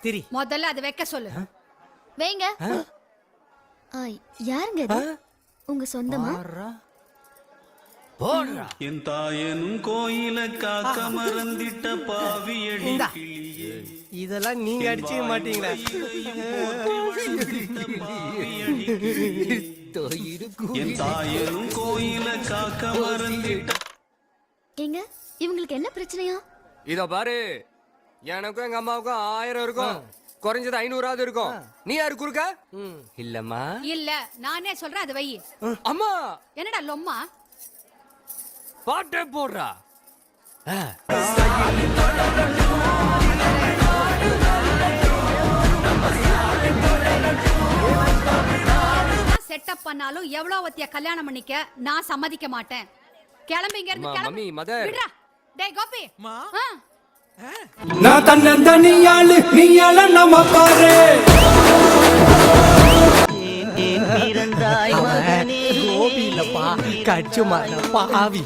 திரி முதல்ல அதை வைக்க சொல்லு. வைங்க. யாருங்க இது? உங்க சொந்தமா? போடுறா. என் தாயனும் கோயில காக்க மறந்திட்ட பாவியடி கிளியே. இதெல்லாம் நீங்க அடிச்சுக்க மாட்டீங்களா? என் தாயனும் கோயில காக்க மறந்திட்ட. ஏங்க இவங்களுக்கு என்ன பிரச்சனையா? இத பாரு, எனக்கும் எங்க அம்மாவுக்கும் 1000 இருக்கும், குறைஞ்சது 500 இருக்கும். நீ யாரு குறுக்க? இல்லம்மா. இல்ல நானே சொல்றேன், அதை வை. அம்மா என்னடா லொம்மா? பாட்டே போடுறா. செட்டப் பண்ணாலும் எவ்வளவு வத்திய கல்யாணம் பண்ணிக்க நான் சம்மதிக்க மாட்டேன். கிளம்பிங்க இருந்து கிளம்பு. Mummy mother. விடுடா. டேய் கோபி. நான் தன்னந்தனியாளு நீயால நம்ம பாரு. கோபி இல்லப்பா, கச்சுமா பாவி.